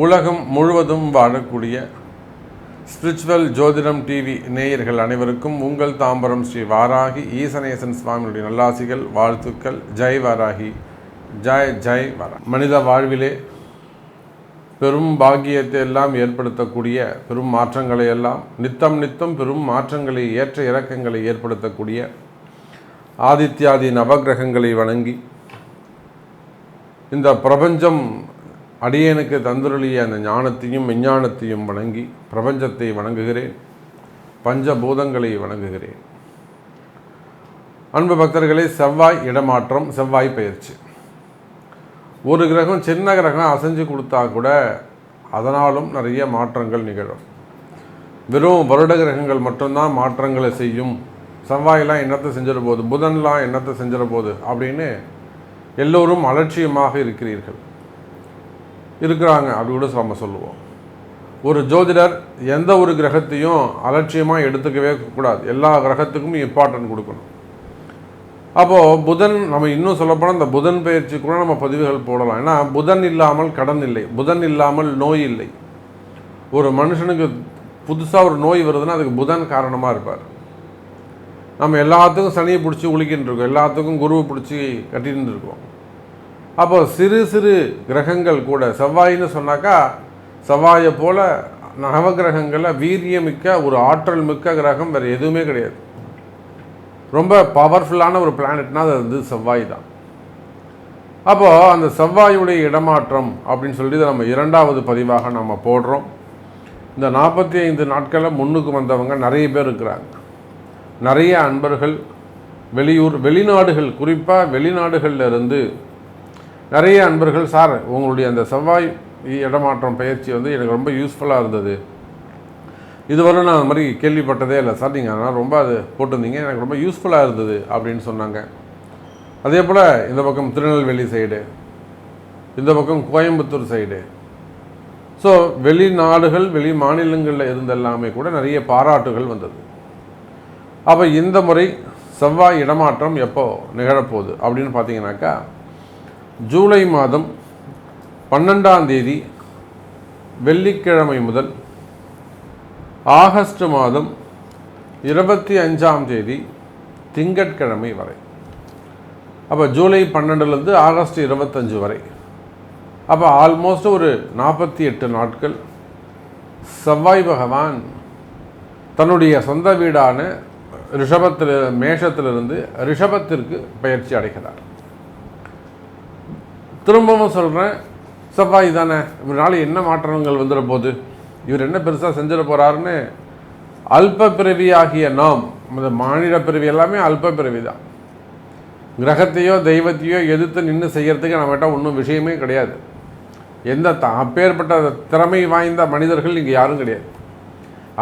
உலகம் முழுவதும் வாழக்கூடிய ஸ்பிரிச்சுவல் ஜோதிடம் டிவி நேயர்கள் அனைவருக்கும் உங்கள் தாம்பரம் ஸ்ரீ வாராகி ஈசனேசன் சுவாமியுடைய நல்லாசிகள், வாழ்த்துக்கள். ஜெய் வாராகி, ஜெய் ஜெய் வாரா. மனித வாழ்விலே பெரும் பாக்கியத்தை எல்லாம் ஏற்படுத்தக்கூடிய, பெரும் மாற்றங்களை எல்லாம் நித்தம் நித்தம் பெரும் மாற்றங்களை, ஏற்ற இறக்கங்களை ஏற்படுத்தக்கூடிய ஆதித்யாதி நவகிரகங்களை வணங்கி இந்த பிரபஞ்சம் அடியேனுக்கு தந்துருளிய அந்த ஞானத்தையும் விஞ்ஞானத்தையும் வணங்கி பிரபஞ்சத்தை வணங்குகிறேன், பஞ்சபூதங்களை வணங்குகிறேன். அன்பு பக்தர்களே, செவ்வாய் இடமாற்றம், செவ்வாய் பயிற்சி. ஒரு கிரகம், சின்ன கிரகம் அசைஞ்சு கொடுத்தா கூட அதனாலும் நிறைய மாற்றங்கள் நிகழும். வெறும் வருட கிரகங்கள் மட்டும்தான் மாற்றங்களை செய்யும். செவ்வாயெல்லாம் என்னத்தை செஞ்சிட போகுது, புதன்லாம் என்னத்தை செஞ்சிட போகுது அப்படின்னு எல்லோரும் அலட்சியமாக இருக்கிறாங்க அப்படி கூட நம்ம சொல்லுவோம். ஒரு ஜோதிடர் எந்த ஒரு கிரகத்தையும் அலட்சியமாக எடுத்துக்கவே கூடாது. எல்லா கிரகத்துக்கும் இம்பார்ட்டன்ட் கொடுக்கணும். அப்போது புதன், நம்ம இன்னும் சொல்லப்போனால் இந்த புதன் பயிற்சி கூட நம்ம பதிவுகள் போடலாம். ஏன்னா புதன் இல்லாமல் கடன் இல்லை, புதன் இல்லாமல் நோய் இல்லை. ஒரு மனுஷனுக்கு புதுசாக ஒரு நோய் வருதுன்னா அதுக்கு புதன் காரணமாக இருப்பார். நம்ம எல்லாத்துக்கும் சனியை பிடிச்சி உளிக்கின்னு இருக்கோம், எல்லாத்துக்கும் குருவை பிடிச்சி கட்டின்னு இருக்கோம். அப்போ சிறு சிறு கிரகங்கள் கூட, செவ்வாயின்னு சொன்னாக்கா செவ்வாயை போல் நவகிரகங்களில் வீரியமிக்க ஒரு ஆற்றல் மிக்க கிரகம் வேறு எதுவுமே கிடையாது. ரொம்ப பவர்ஃபுல்லான ஒரு பிளானட்னா அது வந்து செவ்வாய் தான். அப்போது அந்த செவ்வாயுடைய இடமாற்றம் அப்படின்னு சொல்லிட்டு நம்ம இரண்டாவது பதிவாக நம்ம போடுறோம். இந்த 45 நாட்களில் முன்னுக்கு வந்தவங்க நிறைய பேர் இருக்கிறாங்க. நிறைய அன்பர்கள் வெளியூர், வெளிநாடுகள், குறிப்பாக வெளிநாடுகளில் இருந்து நிறைய அன்பர்கள், சார் உங்களுடைய அந்த செவ்வாய் இடமாற்றம் பயிற்சி வந்து எனக்கு ரொம்ப யூஸ்ஃபுல்லாக இருந்தது, இதுவரை நான் அந்த மாதிரி கேள்விப்பட்டதே இல்லை சார், நீங்கள் அதனால் ரொம்ப அது போட்டிருந்தீங்க, எனக்கு ரொம்ப யூஸ்ஃபுல்லாக இருந்தது அப்படின்னு சொன்னாங்க. அதே போல் இந்த பக்கம் திருநெல்வேலி சைடு, இந்த பக்கம் கோயம்புத்தூர் சைடு, ஸோ வெளிநாடுகள் வெளி மாநிலங்களில் இருந்தெல்லாமே கூட நிறைய பாராட்டுகள் வந்தது. அப்போ இந்த முறை செவ்வாய் இடமாற்றம் எப்போ நிகழப்போகுது அப்படின்னு பார்த்தீங்கன்னாக்கா, ஜூலை மாதம் 12ஆம் தேதி வெள்ளிக்கிழமை முதல் ஆகஸ்ட் மாதம் 25ஆம் தேதி திங்கட்கிழமை வரை. அப்போ ஜூலை 12லேருந்து ஆகஸ்ட் 25 வரை. அப்போ ஆல்மோஸ்ட் ஒரு 48 நாட்கள் செவ்வாய் பகவான் தன்னுடைய சொந்த வீடான மேஷத்திலிருந்து ரிஷபத்திற்கு பயிற்சி அடைகிறார். திரும்பவும் சொல்கிறேன், செவ்வாய் தானே, இவரால் என்ன மாற்றங்கள் வந்துட போகுது, இவர் என்ன பெருசாக செஞ்சிட போகிறாருன்னு அல்ப பிறவி ஆகிய நாம், இந்த மானிட பிறவி எல்லாமே அல்ப பிறவி தான். கிரகத்தையோ தெய்வத்தையோ எதிர்த்து நின்று செய்கிறதுக்கு நம்மகிட்ட ஒன்றும் விஷயமே கிடையாது. எந்த அப்பேற்பட்ட திறமை வாய்ந்த மனிதர்கள் இங்கே யாரும் கிடையாது.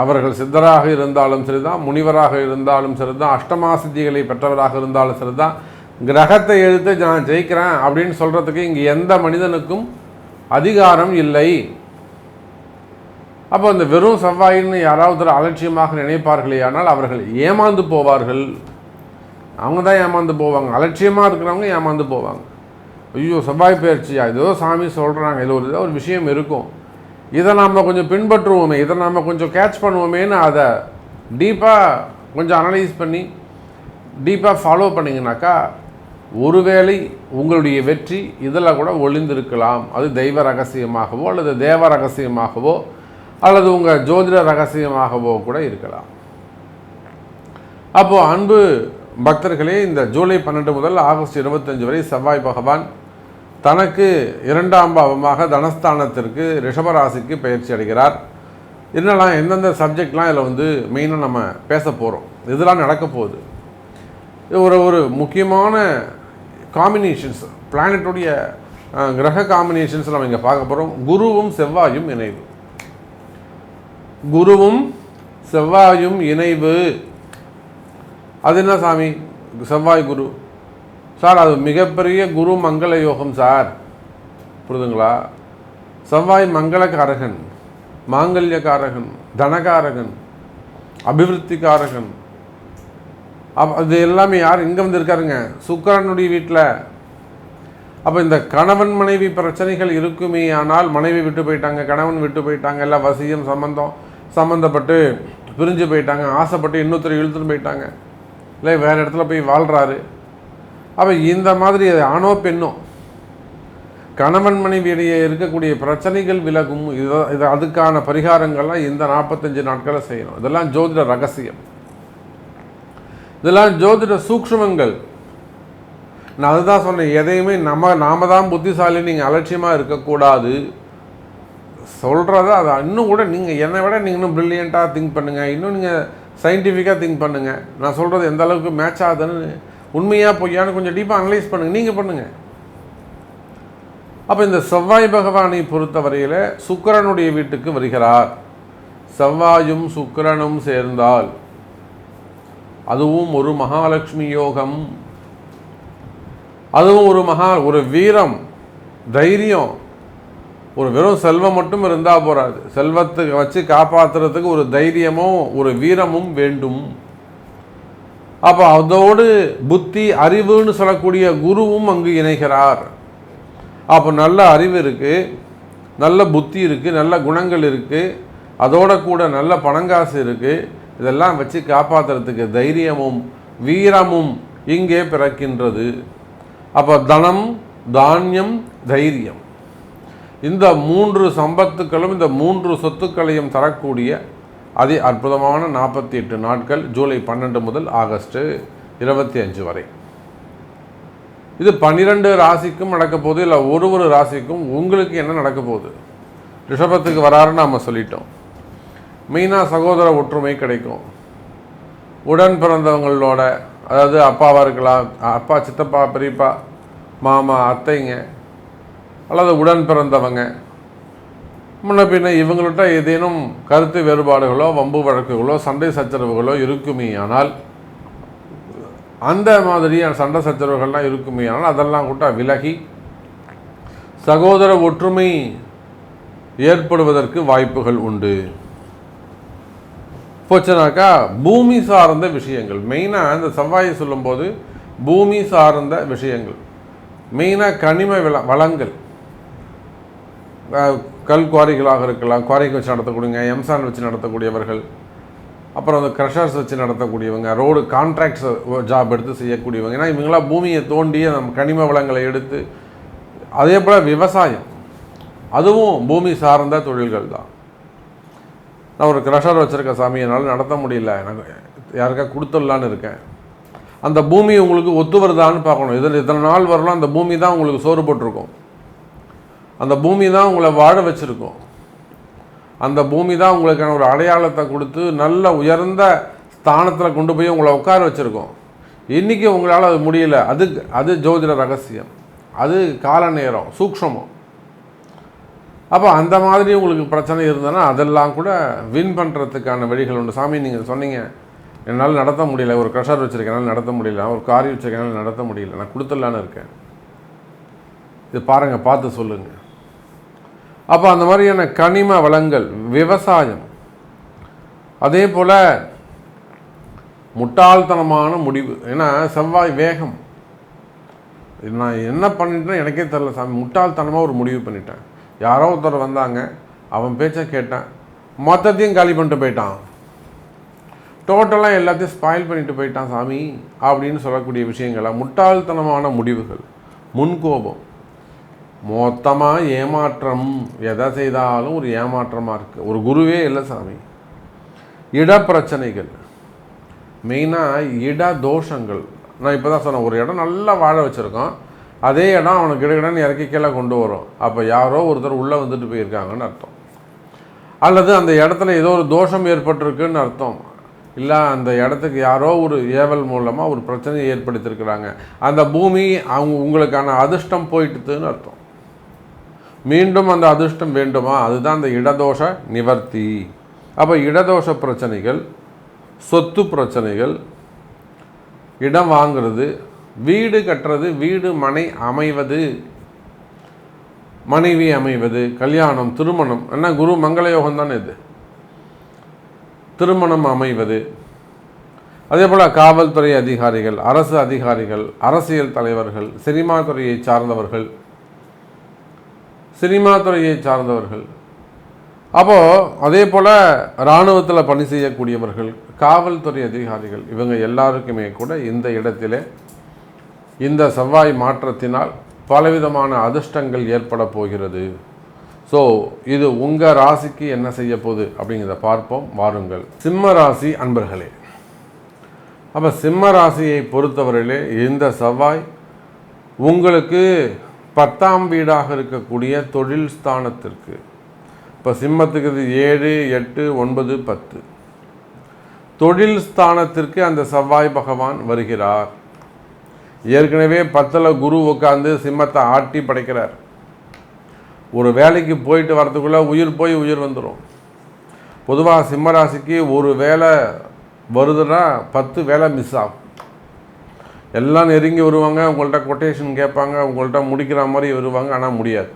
அவர்கள் சித்தராக இருந்தாலும் சரிதான், முனிவராக இருந்தாலும் சரிதான், அஷ்டமா சித்திகளை பெற்றவராக இருந்தாலும் சரிதான், கிரகத்தை எடுத்து நான் ஜெயிக்கிறேன் அப்படின்னு சொல்கிறதுக்கு இங்கே எந்த மனிதனுக்கும் அதிகாரம் இல்லை. அப்போ அந்த வெறும் செவ்வாயின்னு யாராவது அலட்சியமாக நினைப்பார்களே, ஆனால் அவர்கள் ஏமாந்து போவார்கள். அவங்க தான் ஏமாந்து போவாங்க. அலட்சியமாக இருக்கிறவங்க ஏமாந்து போவாங்க. ஐயோ செவ்வாய் பயிற்சியா, ஏதோ சாமி சொல்கிறாங்க, இதில் ஒரு விஷயம் இருக்கும், இதை நாம் கொஞ்சம் பின்பற்றுவோமே, இதை நாம் கொஞ்சம் கேட்ச் பண்ணுவோமேன்னு அதை டீப்பாக கொஞ்சம் அனலைஸ் பண்ணி டீப்பாக ஃபாலோ பண்ணிங்கனாக்கா ஒருவேளை உங்களுடைய வெற்றி இதில் கூட ஒளிந்திருக்கலாம். அது தெய்வ ரகசியமாகவோ அல்லது தேவ ரகசியமாகவோ அல்லது உங்கள் ஜோதிட ரகசியமாகவோ கூட இருக்கலாம். அப்போது அன்பு பக்தர்களே, இந்த ஜூலை 12 முதல் ஆகஸ்ட் 25 வரை செவ்வாய் பகவான் தனக்கு 2ஆம் பாவமாக தனஸ்தானத்திற்கு ரிஷபராசிக்கு பயிற்சி அடைகிறார். என்னெல்லாம் எந்தெந்த சப்ஜெக்ட்லாம் இதில் வந்து மெயினாக நம்ம பேச போகிறோம், இதெல்லாம் நடக்க போகுது. ஒரு முக்கியமான காம்பினேஷன்ஸ், பிளானட்டுடைய கிரக காம்பினேஷன்ஸ் நம்ம இங்கே பார்க்க போகிறோம். குருவும் செவ்வாயும் இணைவு. குருவும் செவ்வாயும் இணைவு. அது என்ன சாமி, செவ்வாய் குரு சார், அது மிகப்பெரிய குரு மங்கள யோகம் சார், புரியுதுங்களா? செவ்வாய் மங்களகாரகன், மாங்கல்யக்காரகன், தனகாரகன், அபிவிருத்திக்காரகன், அது எல்லாமே யார் இங்கே வந்து இருக்காருங்க? சுக்கிரனுடைய வீட்டில். அப்போ இந்த கணவன் மனைவி பிரச்சனைகள் இருக்குமே, ஆனால் மனைவி விட்டு போயிட்டாங்க, கணவன் விட்டு போயிட்டாங்க, எல்லாம் வசியம் சம்மந்தப்பட்டு பிரிஞ்சு போயிட்டாங்க, ஆசைப்பட்டு இன்னொருத்தர் இழுத்துன்னு போயிட்டாங்க, இல்லை வேறு இடத்துல போய் வாழ்கிறாரு. அப்போ இந்த மாதிரி ஆணோ பெண்ணோ கணவன் மனைவியிடையே இருக்கக்கூடிய பிரச்சனைகள் விலகும். இது அதுக்கான பரிகாரங்கள்லாம் இந்த 45 நாட்களை செய்யணும். இதெல்லாம் ஜோதிட ரகசியம், இதெல்லாம் ஜோதிட சூக்ஷ்மங்கள். நான் அதுதான் சொன்னேன், எதையுமே நாம தான் புத்திசாலி, நீங்கள் அலட்சியமாக இருக்கக்கூடாது. சொல்கிறத அதை இன்னும் கூட நீங்கள் என்னை விட நீங்கள் இன்னும் ப்ரில்லியண்ட்டாக திங்க் பண்ணுங்கள், இன்னும் நீங்கள் சயின்டிஃபிக்காக திங்க் பண்ணுங்கள். நான் சொல்கிறது எந்த அளவுக்கு மேட்ச் ஆகுதுன்னு, உண்மையாக பொய்யான்னு கொஞ்சம் டீப்பாக அனலைஸ் பண்ணுங்கள், நீங்கள் பண்ணுங்கள். அப்போ இந்த செவ்வாய் பகவானை பொறுத்தவரையில் சுக்கிரனுடைய வீட்டுக்கு வருகிறார். செவ்வாயும் சுக்கிரனும் சேர்ந்தால் அதுவும் ஒரு மகாலட்சுமி யோகம், அதுவும் ஒரு வீரம், தைரியம். ஒரு வெறும் செல்வம் மட்டும் இருந்தால் போகாது, செல்வத்துக்கு வச்சு காப்பாற்றுறதுக்கு ஒரு தைரியமும் ஒரு வீரமும் வேண்டும். அப்போ அதோடு புத்தி அறிவுன்னு சொல்லக்கூடிய குருவும் அங்கு இணைகிறார். அப்போ நல்ல அறிவு இருக்குது, நல்ல புத்தி இருக்குது, நல்ல குணங்கள் இருக்குது, அதோட கூட நல்ல பணங்காசு இருக்குது. இதெல்லாம் வச்சு காப்பாற்றுறதுக்கு தைரியமும் வீரமும் இங்கே பிறக்கின்றது. அப்போ தனம், தானியம், தைரியம், இந்த 3 சம்பத்துக்களும் இந்த 3 சொத்துக்களையும் தரக்கூடிய அதி அற்புதமான 48 நாட்கள், ஜூலை 12 முதல் ஆகஸ்ட் 25 வரை. இது 12 ராசிக்கும் நடக்க போகுது, இல்லை ஒரு ராசிக்கும் உங்களுக்கு என்ன நடக்க போகுது. ரிஷபத்துக்கு வராருன்னு நம்ம சொல்லிட்டோம். மெயினாக சகோதர ஒற்றுமை கிடைக்கும். உடன் பிறந்தவங்களோட, அதாவது அப்பாவாக இருக்கலாம், அப்பா, சித்தப்பா, பெரியப்பா, மாமா, அத்தைங்க, அல்லது உடன் பிறந்தவங்க, முன்ன பின்ன இவங்கள்ட்ட ஏதேனும் கருத்து வேறுபாடுகளோ வம்பு வழக்குகளோ சண்டை சச்சரவுகளோ இருக்குமே ஆனால், அந்த மாதிரியான சண்டை சச்சரவுகள்லாம் இருக்குமே ஆனால் அதெல்லாம் கூட விலகி சகோதர ஒற்றுமை ஏற்படுவதற்கு வாய்ப்புகள் உண்டு. போச்சுனாக்கா பூமி சார்ந்த விஷயங்கள், மெயினாக இந்த செவ்வாயை சொல்லும்போது பூமி சார்ந்த விஷயங்கள், மெயினாக கனிம வளங்கள், கல் குவாரிகளாக இருக்கலாம், குவாரிக்கு வச்சு நடத்தக்கூடியவங்க, எம்சான் வச்சு நடத்தக்கூடியவர்கள், அப்புறம் அந்த க்ரஷர்ஸ் வச்சு நடத்தக்கூடியவங்க, ரோடு கான்ட்ராக்ட்ஸ் ஜாப் எடுத்து செய்யக்கூடியவங்க. ஏன்னா இவங்களாம் பூமியை தோண்டி நம்ம கனிம வளங்களை எடுத்து, அதே போல் விவசாயம், அதுவும் பூமி சார்ந்த தொழில்கள் தான். நான் ஒரு க்ரஷர் வச்சுருக்கேன் சாமி, என்னால் நடத்த முடியல, எனக்கு யாருக்கா கொடுத்துடலான்னு இருக்கேன். அந்த பூமி உங்களுக்கு ஒத்து வருதான்னு பார்க்கணும். இத்தனை நாள் வரலாம் அந்த பூமி தான் உங்களுக்கு சோறு போட்டிருக்கும், அந்த பூமி தான் உங்களை வாழ வச்சுருக்கும், அந்த பூமி தான் உங்களுக்கான ஒரு அடையாளத்தை கொடுத்து நல்ல உயர்ந்த ஸ்தானத்தில் கொண்டு போய் உங்களை உட்கார வச்சுருக்கோம். இன்றைக்கி உங்களால் அது முடியல, அது ஜோதிட ரகசியம், அது கால நேரம் சூக்ஷ்மம். அப்போ அந்த மாதிரி உங்களுக்கு பிரச்சனை இருந்ததுன்னா அதெல்லாம் கூட வின் பண்ணுறதுக்கான வழிகள் உண்டு. சாமி நீங்கள் சொன்னீங்க என்னால் நடத்த முடியல, ஒரு க்ரஷர் வச்சுருக்கேன் என்னால் நடத்த முடியல, ஒரு காரி வச்சுருக்கேன் என்னால் நடத்த முடியல, நான் கொடுத்துடலான்னு இருக்கேன், இது பாருங்கள், பார்த்து சொல்லுங்கள். அப்போ அந்த மாதிரியான கனிம வளங்கள், விவசாயம், அதே போல் முட்டாள்தனமான முடிவு. ஏன்னா செவ்வாய் வேகம், நான் என்ன பண்ணிட்டேன்னு எனக்கே தெரியல சாமி, முட்டாள்தனமாக ஒரு முடிவு பண்ணிட்டேன். யாரோ ஒருத்தர் வந்தாங்க, அவன் பேச்சை கேட்டேன், மொத்தத்தையும் காலி பண்ணிட்டு போயிட்டான், டோட்டலாக எல்லாத்தையும் ஸ்பாயில் பண்ணிட்டு போயிட்டான் சாமி அப்படின்னு சொல்லக்கூடிய விஷயங்களாக முட்டாள்தனமான முடிவுகள், முன்கோபம், மொத்தமாக ஏமாற்றம். எதை செய்தாலும் ஒரு ஏமாற்றமாக இருக்குது. ஒரு குருவே இல்லை சாமி. இடப்பிரச்சனைகள், மெயினாக இட தோஷங்கள். நான் இப்போ தான் சொன்னேன், ஒரு இடம் நல்லா வாழ வச்சுருக்கோம், அதே இடம் அவனுக்கு கிடக்கிடன்னு இறக்கி கீழே கொண்டு வரும். அப்போ யாரோ ஒருத்தர் உள்ளே வந்துட்டு போயிருக்காங்கன்னு அர்த்தம், அல்லது அந்த இடத்துல ஏதோ ஒரு தோஷம் ஏற்பட்டிருக்குன்னு அர்த்தம். இல்லை அந்த இடத்துக்கு யாரோ ஒரு ஏவல் மூலமாக ஒரு பிரச்சனையை ஏற்படுத்தியிருக்கிறாங்க, அந்த பூமி உங்களுக்கான அதிர்ஷ்டம் போயிட்டுதுன்னு அர்த்தம். மீண்டும் அந்த அதிர்ஷ்டம் வேண்டுமா, அதுதான் அந்த இடதோஷ நிவர்த்தி. அப்போ இடதோஷ பிரச்சனைகள், சொத்து பிரச்சனைகள், இடம் வாங்கிறது, வீடு கட்டுறது, வீடு மனை அமைவது, மனைவி அமைவது, கல்யாணம், திருமணம், என்ன குரு மங்கள யோகம் தானே இது, திருமணம் அமைவது, அதே போல் காவல்துறை அதிகாரிகள், அரசு அதிகாரிகள், அரசியல் தலைவர்கள், சினிமா துறையை சார்ந்தவர்கள், அப்போது அதே போல் இராணுவத்தில் பணி செய்யக்கூடியவர்கள், காவல்துறை அதிகாரிகள், இவங்க எல்லாருக்குமே கூட இந்த இடத்திலே இந்த செவ்வாய் மாற்றத்தினால் பலவிதமான அதிர்ஷ்டங்கள் ஏற்பட போகிறது. ஸோ இது உங்கள் ராசிக்கு என்ன செய்ய போகுது அப்படிங்கிறத பார்ப்போம், வாருங்கள். சிம்ம ராசி அன்பர்களே, அப்போ சிம்ம ராசியை பொறுத்தவரையிலே இந்த செவ்வாய் உங்களுக்கு 10ஆம் வீடாக இருக்கக்கூடிய தொழில் ஸ்தானத்திற்கு, இப்போ சிம்மத்துக்கு இது 7, 8, 9, 10 தொழில் ஸ்தானத்திற்கு அந்த செவ்வாய் பகவான் வருகிறார். ஏற்கனவே 10ல் குரு உட்காந்து சிம்மத்தை ஆட்டி படைக்கிறார். ஒரு வேலைக்கு போயிட்டு வரதுக்குள்ளே உயிர் போய் உயிர் வந்துடும். பொதுவாக சிம்மராசிக்கு ஒரு வேலை வருதுன்னா 10 வேலை மிஸ் ஆகும். எல்லாம் நெருங்கி வருவாங்க, உங்கள்கிட்ட கொட்டேஷன் கேட்பாங்க, உங்கள்கிட்ட முடிக்கிற மாதிரி வருவாங்க, ஆனால் முடியாது.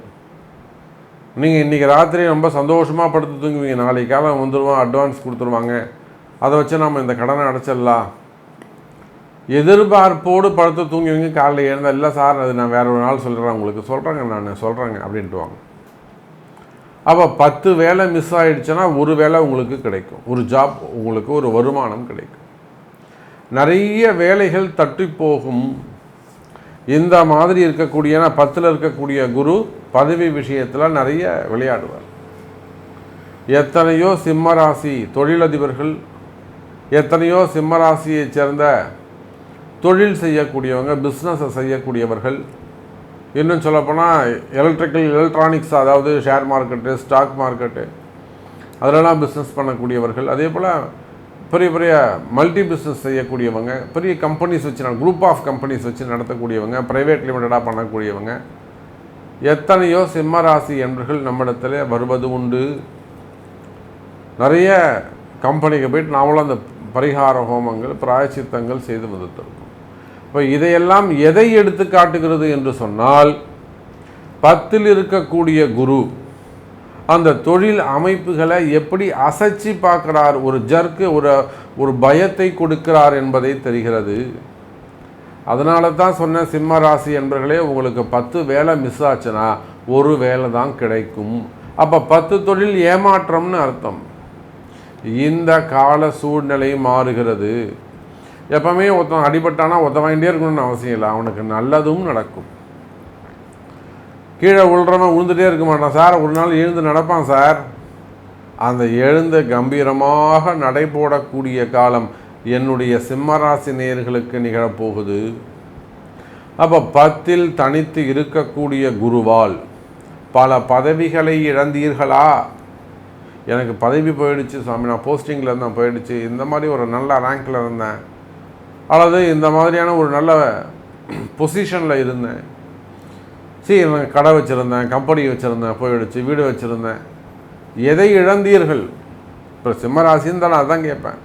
நீங்கள் இன்றைக்கி ராத்திரி ரொம்ப சந்தோஷமாக படுத்து தூங்குவீங்க, நாளைக்கு காலம் வந்துடுவோம், அட்வான்ஸ் கொடுத்துருவாங்க, அதை வச்சு நம்ம இந்த கடனை அடைச்சிடலாம், எதிர்பார்ப்போடு படுத்து தூங்குவீங்க. காலையில் எழுந்தால் இல்லை சார், அது நான் வேற ஒரு நாள் சொல்கிறேன், உங்களுக்கு சொல்கிறேங்க அப்படின்ட்டு வாங்க. அப்போ 10 வேலை மிஸ் ஆகிடுச்சுன்னா ஒரு வேலை உங்களுக்கு கிடைக்கும், ஒரு ஜாப் உங்களுக்கு, ஒரு வருமானம் கிடைக்கும். நிறைய வேலைகள் தட்டி போகும். இந்த மாதிரி இருக்கக்கூடிய 10ல் இருக்கக்கூடிய குரு பதவி விஷயத்தில் நிறைய விளையாடுவார். எத்தனையோ சிம்மராசி தொழிலதிபர்கள், எத்தனையோ சிம்மராசியை சேர்ந்த தொழில் செய்யக்கூடியவங்க, பிஸ்னஸை செய்யக்கூடியவர்கள், இன்னும் சொல்லப்போனால் எலக்ட்ரானிக்ஸ், அதாவது ஷேர் மார்க்கெட்டு, ஸ்டாக் மார்க்கெட்டு, அதிலெல்லாம் பிஸ்னஸ் பண்ணக்கூடியவர்கள், அதே போல் பெரிய பெரிய மல்டி பிஸ்னஸ் செய்யக்கூடியவங்க, பெரிய கம்பெனிஸ் வச்சு, குரூப் ஆஃப் கம்பெனிஸ் வச்சு நடத்தக்கூடியவங்க, ப்ரைவேட் லிமிட்டடாக பண்ணக்கூடியவங்க, எத்தனையோ சிம்மராசி என்பர்கள் நம்மிடத்தில் வருவது உண்டு. நிறைய கம்பெனிக்கு போயிட்டு நாமளும் அந்த பரிகார ஹோமங்கள், பிராயச்சித்தங்கள் செய்து வந்துட்டிருக்கோம். இப்போ இதையெல்லாம் எதை எடுத்து காட்டுகிறது என்று சொன்னால், 10ல் இருக்கக்கூடிய குரு அந்த தொழில் அமைப்புகளை எப்படி அசைச்சி பார்க்கிறார், ஒரு ஜர்க்கு, ஒரு பயத்தை கொடுக்கிறார் என்பதை தெரிகிறது. அதனால தான் சொன்ன சிம்ம ராசி என்பர்களே, உங்களுக்கு 10 வேலை மிஸ் ஆச்சுன்னா ஒரு வேலை தான் கிடைக்கும். அப்போ 10 தொழில் ஏமாற்றம்னு அர்த்தம். இந்த கால சூழ்நிலை மாறுகிறது. எப்பவுமே ஒருத்தன் அடிபட்டானா ஒருத்த வாங்கிட்டே இருக்கணும்னு அவசியம் இல்லை, அவனுக்கு நல்லதும் நடக்கும். கீழே விழுறவன் விழுந்துட்டே இருக்க மாட்டான் சார், ஒரு நாள் எழுந்து நடப்பான் சார். அந்த எழுந்து கம்பீரமாக நடைபோடக்கூடிய காலம் என்னுடைய சிம்மராசி நேயர்களுக்கு நிகழப்போகுது. அப்போ 10ல் தனித்து இருக்கக்கூடிய குருவால் பல பதவிகளை இழந்தீர்களா? எனக்கு பதவி போயிடுச்சு சாமி, நான் போஸ்டிங்கில் இருந்தேன் போயிடுச்சு, இந்த மாதிரி ஒரு நல்ல ரேங்கில் இருந்தேன், அல்லது இந்த மாதிரியான ஒரு நல்ல பொசிஷனில் இருந்தேன், நான் கடை வச்சுருந்தேன், கம்பெனி வச்சுருந்தேன், போயிடுச்சு, வீடு வச்சுருந்தேன், எதை இழந்தீர்கள்? இப்போ சிம்மராசின்னு தான் நான் அதான் கேட்பேன்.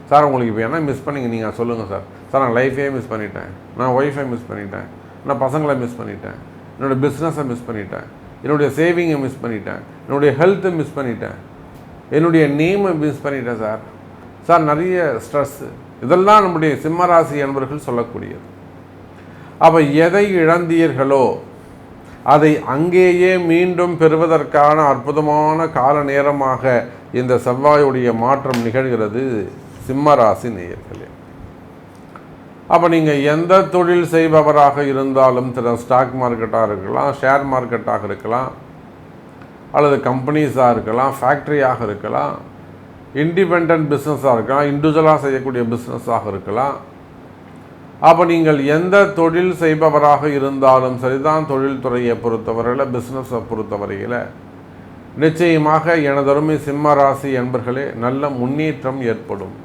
சார் உங்களுக்கு இப்போ என்ன மிஸ் பண்ணிங்க நீங்கள் சொல்லுங்கள் சார். சார் நான் லைஃபே மிஸ் பண்ணிட்டேன், நான் ஒய்ஃபை மிஸ் பண்ணிட்டேன், நான் பசங்களை மிஸ் பண்ணிட்டேன், என்னோடய பிஸ்னஸை மிஸ் பண்ணிட்டேன், என்னுடைய சேவிங்கை மிஸ் பண்ணிட்டேன், என்னுடைய ஹெல்த்தை மிஸ் பண்ணிட்டேன், என்னுடைய நேமை மிஸ் பண்ணிட்டேன் சார். சார் நிறைய ஸ்ட்ரெஸ்ஸு, இதெல்லாம் நம்முடைய சிம்மராசி என்பவர்கள் சொல்லக்கூடியது. அப்போ எதை இழந்தீர்களோ அதை அங்கேயே மீண்டும் பெறுவதற்கான அற்புதமான கால நேரமாக இந்த செவ்வாயுடைய மாற்றம் நிகழ்கிறது சிம்மராசி நேயர்களே. அப்போ நீங்கள் எந்த தொழில் செய்பவராக இருந்தாலும், ஸ்டாக் மார்க்கெட்டாக இருக்கலாம், ஷேர் மார்க்கெட்டாக இருக்கலாம், அல்லது கம்பெனிஸாக இருக்கலாம், ஃபேக்ட்ரியாக இருக்கலாம், இண்டிபெண்ட் பிஸ்னஸாக இருக்கலாம், இண்டிவிஜுவலாக செய்யக்கூடிய பிஸ்னஸாக இருக்கலாம். அப்போ நீங்கள் எந்த தொழில் செய்பவராக இருந்தாலும் சரிதான், தொழில்துறையை பொறுத்தவரையில், பிஸ்னஸை பொறுத்தவரையில் நிச்சயமாக எனதருமை சிம்மராசி என்பர்களே நல்ல முன்னேற்றம் ஏற்படும்.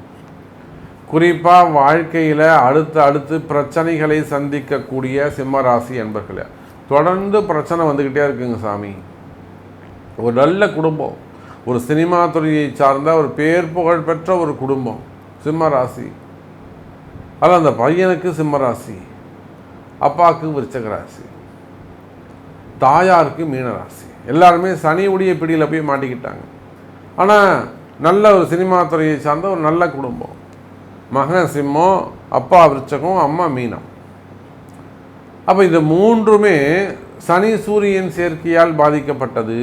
குறிப்பாக வாழ்க்கையில் அடுத்து பிரச்சனைகளை சந்திக்கக்கூடிய சிம்மராசி என்பர்களே, தொடர்ந்து பிரச்சனை வந்துக்கிட்டே இருக்குங்க சாமி. ஒரு நல்ல குடும்பம், ஒரு சினிமா துறையை சார்ந்த ஒரு பேர் புகழ் பெற்ற ஒரு குடும்பம் சிம்மராசி, அதில் அந்த பையனுக்கு சிம்மராசி, அப்பாவுக்கு விருச்சக ராசி, தாயாருக்கு மீனராசி, எல்லாருமே சனியுடைய பிடியில் போய் மாட்டிக்கிட்டாங்க. ஆனால் நல்ல ஒரு சினிமா துறையை சார்ந்த ஒரு நல்ல குடும்பம், மகன் சிம்மம், அப்பா விருச்சகம், அம்மா மீனம். அப்போ இந்த மூன்றுமே சனி சூரியன் சேர்க்கையால் பாதிக்கப்பட்டது.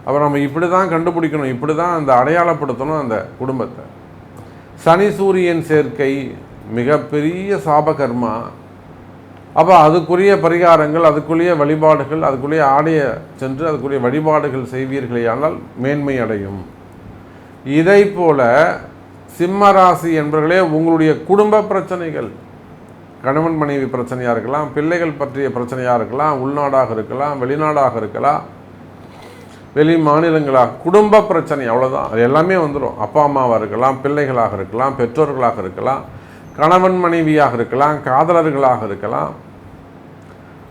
அப்போ நம்ம இப்படி தான் கண்டுபிடிக்கணும், இப்படி தான் அந்த அடையாளப்படுத்தணும் அந்த குடும்பத்தை. சனி சூரியன் சேர்க்கை மிகப்பெரிய சாபகர்மா. அப்போ அதுக்குரிய பரிகாரங்கள், அதுக்குரிய வழிபாடுகள், அதுக்குரிய ஆடைய சென்று அதுக்குரிய வழிபாடுகள் செய்வீர்களேயானால் மேன்மை அடையும். இதை போல சிம்ம ராசி என்பவர்களே, உங்களுடைய குடும்ப பிரச்சனைகள், கணவன் மனைவி பிரச்சனையாக இருக்கலாம், பிள்ளைகள் பற்றிய பிரச்சனையாக இருக்கலாம், உள்நாடாக இருக்கலாம், வெளிநாடாக இருக்கலாம், வெளி மாநிலங்களாக, குடும்ப பிரச்சனை அவ்வளோதான், அது எல்லாமே வந்துடும். அப்பா அம்மாவாக இருக்கலாம், பிள்ளைகளாக இருக்கலாம், பெற்றோர்களாக இருக்கலாம், கணவன் மனைவியாக இருக்கலாம், காதலர்களாக இருக்கலாம்.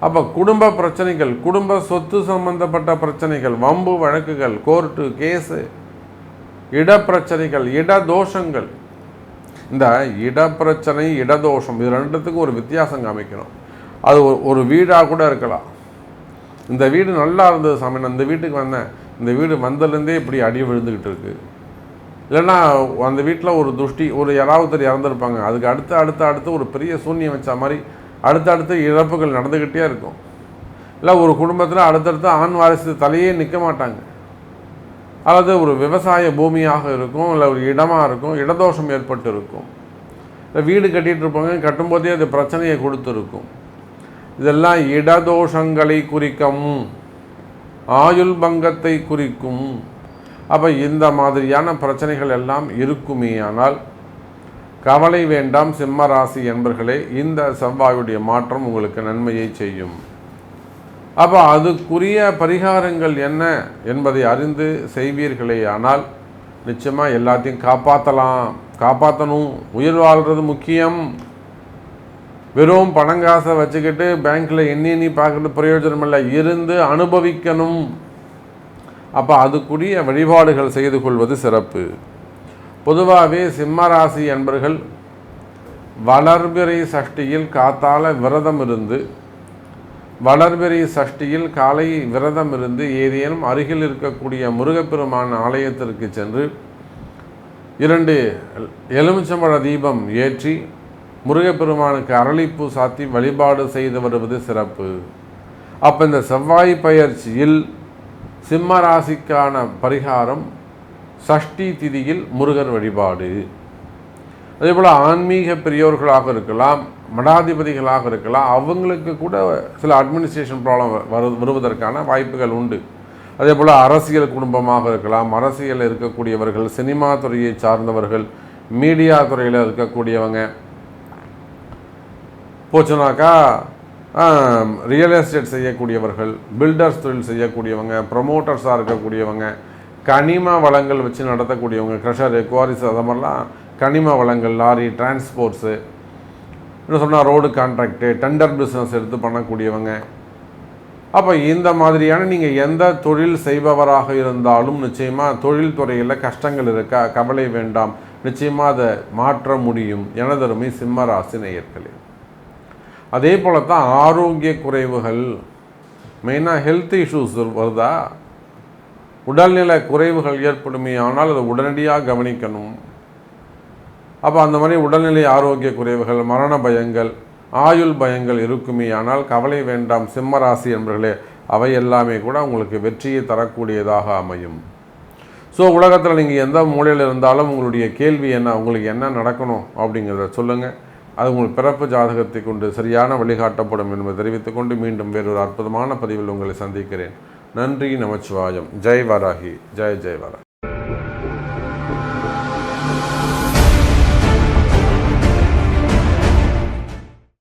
அப்போ குடும்ப பிரச்சனைகள், குடும்ப சொத்து சம்பந்தப்பட்ட பிரச்சனைகள், வம்பு வழக்குகள், கோர்ட்டு கேஸு, இடப்பிரச்சனைகள், இடதோஷங்கள். இந்த இடப்பிரச்சனை, இடதோஷம் இது ரெண்டுத்துக்கும் ஒரு வித்தியாசம் காமிக்கணும். அது ஒரு வீடாக கூட இருக்கலாம். இந்த வீடு நல்லா இருந்தது சாமி, நான் இந்த வீட்டுக்கு வந்தேன், இந்த வீடு வந்ததுலேருந்தே இப்படி அடி விழுந்துக்கிட்டு இருக்கு. இல்லைன்னா அந்த வீட்டில் ஒரு துஷ்டி, ஒரு யாராவது இறந்துருப்பாங்க, அதுக்கு அடுத்து ஒரு பெரிய சூன்யம் வச்ச மாதிரி அடுத்தடுத்து இழப்புகள் நடந்துக்கிட்டே இருக்கும். இல்லை ஒரு குடும்பத்தில் அடுத்தடுத்து ஆண் வாரிசு தலையே நிற்க மாட்டாங்க. அல்லது ஒரு விவசாய பூமியாக இருக்கும், இல்லை ஒரு இடமாக இருக்கும், இடதோஷம் ஏற்பட்டு இருக்கும். இல்லை வீடு கட்டிகிட்டு இருப்பாங்க, கட்டும்போதே அது பிரச்சனையை கொடுத்துருக்கும். இதெல்லாம் இடதோஷங்களை குறிக்கும், ஆயுள் பங்கத்தை குறிக்கும். அப்போ இந்த மாதிரியான பிரச்சனைகள் எல்லாம் இருக்குமே. ஆனால் கவலை வேண்டாம் சிம்ம ராசி என்பர்களே, இந்த செவ்வாயுடைய மாற்றம் உங்களுக்கு நன்மையை செய்யும். அப்போ அதுக்குரிய பரிகாரங்கள் என்ன என்பதை அறிந்து செய்வீர்களே ஆனால் நிச்சயமாக எல்லாத்தையும் காப்பாற்றணும். உயிர் வாழ்கிறது முக்கியம். வெறும் பணங்காசை வச்சுக்கிட்டு பேங்க்கில் எண்ணி பார்க்கறது பிரயோஜனம் இல்லை, இருந்து அனுபவிக்கணும். அப்போ அதுக்குரிய வழிபாடுகள் செய்து கொள்வது சிறப்பு. பொதுவாகவே சிம்மராசி என்பர்கள் வளர்பிறை சஷ்டியில் காத்தால விரதம் இருந்து, வளர்பிறை சஷ்டியில் காலை விரதம் இருந்து ஏதேனும் அருகில் இருக்கக்கூடிய முருகப்பெருமான் ஆலயத்திற்கு சென்று 2 எலுமிச்சம்பழ தீபம் ஏற்றி முருகப்பெருமானுக்கு அரளிப்பூ சாத்தி வழிபாடு செய்து வருவது சிறப்பு. அப்போ இந்த செவ்வாய் பயிற்சியில் சிம்ம ராசிக்கான பரிகாரம் சஷ்டி திதியில் முருகர் வழிபாடு. அதே போல் ஆன்மீக பெரியோர்களாக இருக்கலாம், மடாதிபதிகளாக இருக்கலாம், அவங்களுக்கு கூட சில அட்மினிஸ்ட்ரேஷன் ப்ராப்ளம் வருவதற்கான வாய்ப்புகள் உண்டு. அதே போல் அரசியல் குடும்பமாக இருக்கலாம், அரசியலில் இருக்கக்கூடியவர்கள், சினிமா துறையை சார்ந்தவர்கள், மீடியா துறையில் இருக்கக்கூடியவங்க, போச்சுனாக்கா ரியல் எஸ்டேட் செய்யக்கூடியவர்கள், பில்டர்ஸ் தொழில் செய்யக்கூடியவங்க, ப்ரொமோட்டர்ஸாக இருக்கக்கூடியவங்க, கனிம வளங்கள் வச்சு நடத்தக்கூடியவங்க, க்ரஷரு, குவாரிஸ், அது மாதிரிலாம் கனிம வளங்கள், லாரி, டிரான்ஸ்போர்ட்ஸு, இன்னும் சொன்னால் ரோடு கான்ட்ராக்டு, டெண்டர் பிஸ்னஸ் எடுத்து பண்ணக்கூடியவங்க. அப்போ இந்த மாதிரியான நீங்கள் எந்த தொழில் செய்பவராக இருந்தாலும் நிச்சயமாக தொழில் துறையில் கஷ்டங்கள் இருக்கா, கவலை வேண்டாம், நிச்சயமாக அதை மாற்ற முடியும். எனதருமை சிம்ம ராசி நேயர்களே, அதே போல தான் ஆரோக்கிய குறைவுகள், மெயினாக ஹெல்த் இஷ்யூஸ் வருதா, உடல்நிலை குறைவுகள் ஏற்படுமே, ஆனால் அதை உடனடியாக கவனிக்கணும். அப்போ அந்த மாதிரி உடல்நிலை ஆரோக்கிய குறைவுகள், மரண பயங்கள், ஆயுள் பயங்கள் இருக்குமே, ஆனால் கவலை வேண்டாம் சிம்ம ராசி என்பவர்களே, அவை எல்லாமே கூட உங்களுக்கு வெற்றியை தரக்கூடியதாக அமையும். ஸோ உலகத்தில் நீங்கள் எந்த மூலையில் இருந்தாலும் உங்களுடைய கேள்வி என்ன, உங்களுக்கு என்ன நடக்கணும் அப்படிங்கிறத சொல்லுங்கள். அது உங்கள் பிறப்பு ஜாதகத்தை கொண்டு சரியான வழிகாட்டப்படும் என்பதை தெரிவித்துக்கொண்டு மீண்டும் வேறொரு அற்புதமான பதிவில் உங்களை சந்திக்கிறேன். நன்றி, நமச்சிவாயம். ஜெய் வராகி, ஜெய் ஜெய் வராகி.